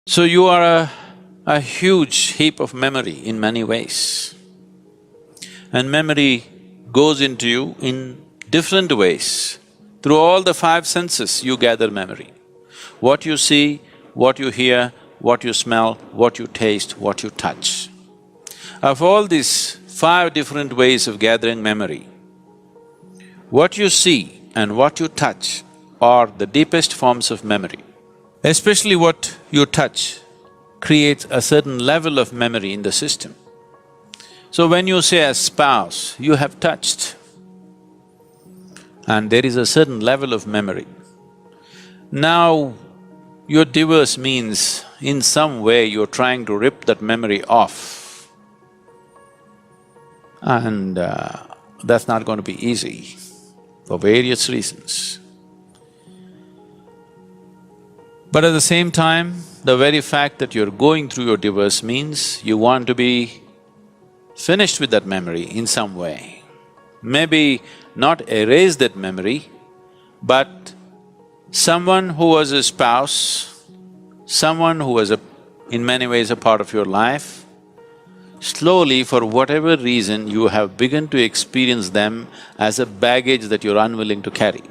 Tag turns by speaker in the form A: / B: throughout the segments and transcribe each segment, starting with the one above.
A: So you are a huge heap of memory in many ways. And memory goes into you in different ways. Through all the five senses, you gather memory. What you see, what you hear, what you smell, what you taste, what you touch. Of all these five different ways of gathering memory, what you see and what you touch are the deepest forms of memory. Especially what you touch creates a certain level of memory in the system. So when you say a spouse, you have touched, and there is a certain level of memory. Now, your divorce means in some way you're trying to rip that memory off, and that's not going to be easy for various reasons. But at the same time, the very fact that you're going through your divorce means you want to be finished with that memory in some way. Maybe not erase that memory, but someone who was a spouse, someone who was in many ways a part of your life, slowly, for whatever reason, you have begun to experience them as a baggage that you're unwilling to carry.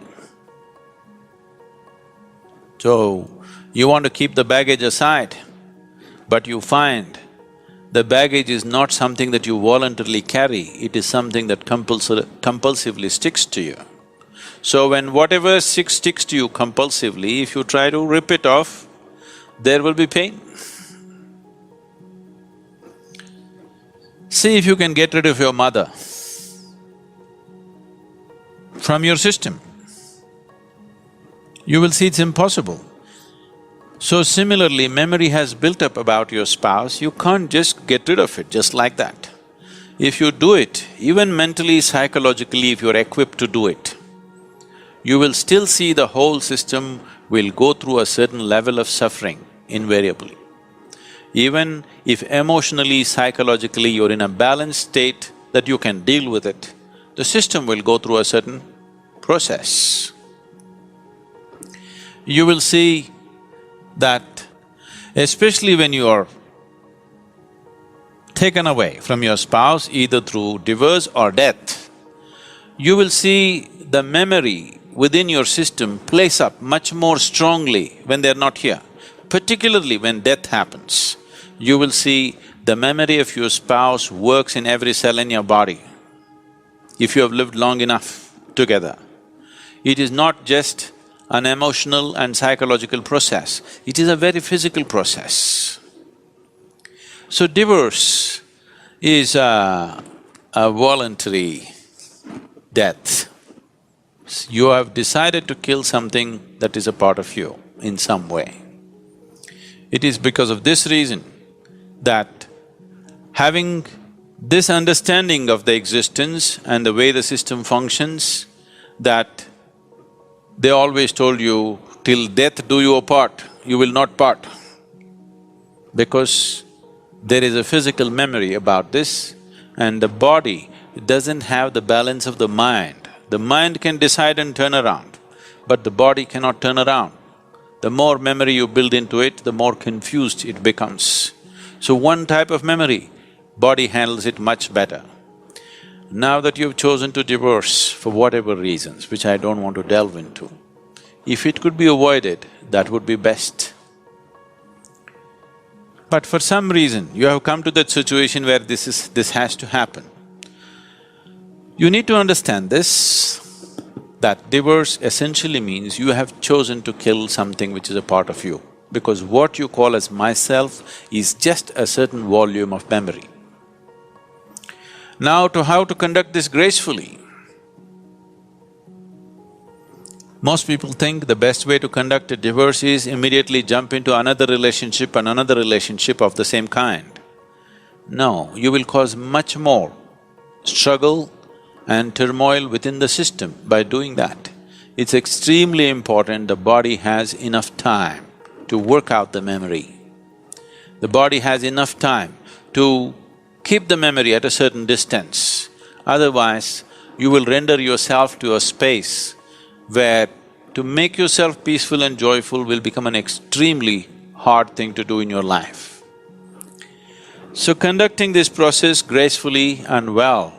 A: So, you want to keep the baggage aside, but you find the baggage is not something that you voluntarily carry, it is something that compulsively sticks to you. So when whatever sticks to you compulsively, if you try to rip it off, there will be pain. See if you can get rid of your mother from your system. You will see it's impossible. So similarly, memory has built up about your spouse, you can't just get rid of it just like that. If you do it, even mentally, psychologically, if you're equipped to do it, you will still see the whole system will go through a certain level of suffering invariably. Even if emotionally, psychologically you're in a balanced state that you can deal with it, the system will go through a certain process. You will see that especially when you are taken away from your spouse, either through divorce or death, you will see the memory within your system plays up much more strongly when they're not here. Particularly when death happens, you will see the memory of your spouse works in every cell in your body, if you have lived long enough together. It is not just an emotional and psychological process, it is a very physical process. So divorce is a voluntary death. You have decided to kill something that is a part of you in some way. It is because of this reason that having this understanding of the existence and the way the system functions, that they always told you, till death do you apart, you will not part. Because there is a physical memory about this, and the body doesn't have the balance of the mind. The mind can decide and turn around, but the body cannot turn around. The more memory you build into it, the more confused it becomes. So one type of memory, body handles it much better. Now that you've chosen to divorce for whatever reasons, which I don't want to delve into, if it could be avoided, that would be best. But for some reason, you have come to that situation where this has to happen. You need to understand this, that divorce essentially means you have chosen to kill something which is a part of you, because what you call as myself is just a certain volume of memory. Now, to how to conduct this gracefully? Most people think the best way to conduct a divorce is immediately jump into another relationship and another relationship of the same kind. No, you will cause much more struggle and turmoil within the system by doing that. It's extremely important the body has enough time to work out the memory. The body has enough time to keep the memory at a certain distance. Otherwise, you will render yourself to a space where to make yourself peaceful and joyful will become an extremely hard thing to do in your life. So conducting this process gracefully and well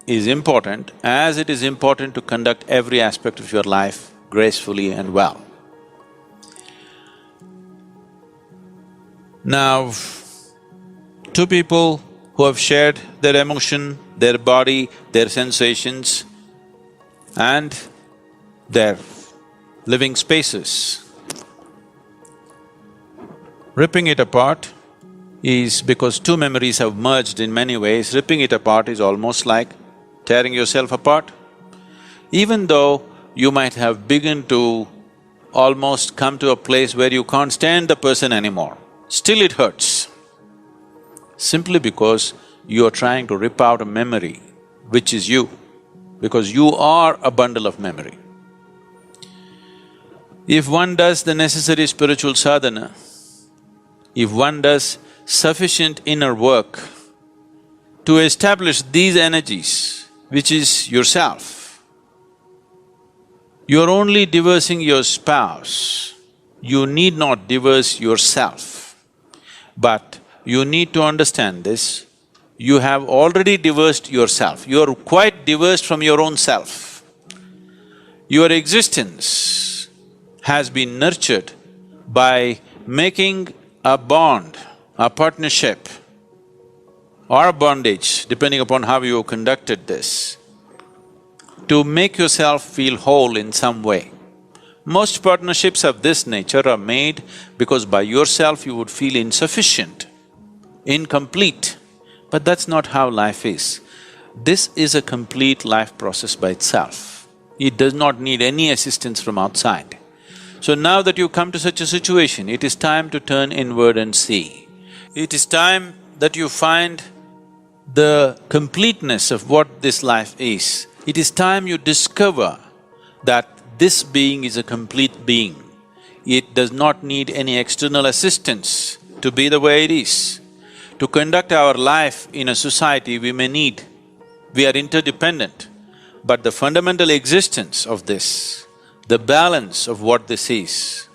A: is important, as it is important to conduct every aspect of your life gracefully and well. Now, two people who have shared their emotion, their body, their sensations and their living spaces. Ripping it apart is because two memories have merged in many ways. Ripping it apart is almost like tearing yourself apart. Even though you might have begun to almost come to a place where you can't stand the person anymore, still it hurts. Simply because you are trying to rip out a memory which is you, because you are a bundle of memory. If one does the necessary spiritual sadhana, if one does sufficient inner work to establish these energies, which is yourself, you're only divorcing your spouse, you need not divorce yourself. But you need to understand this, you have already divorced yourself, you're quite divorced from your own self. Your existence has been nurtured by making a bond, a partnership or a bondage, depending upon how you conducted this, to make yourself feel whole in some way. Most partnerships of this nature are made because by yourself you would feel insufficient, incomplete, but that's not how life is. This is a complete life process by itself. It does not need any assistance from outside. So now that you come to such a situation, it is time to turn inward and see. It is time that you find the completeness of what this life is. It is time you discover that this being is a complete being. It does not need any external assistance to be the way it is. To conduct our life in a society, we are interdependent, but the fundamental existence of this, the balance of what this is,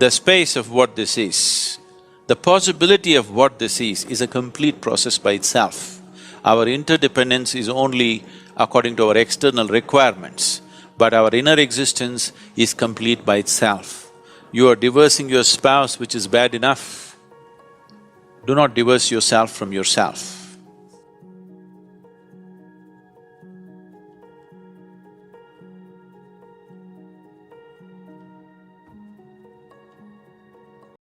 A: the space of what this is, the possibility of what this is a complete process by itself. Our interdependence is only according to our external requirements, but our inner existence is complete by itself. You are divorcing your spouse, which is bad enough. Do not divorce yourself from yourself.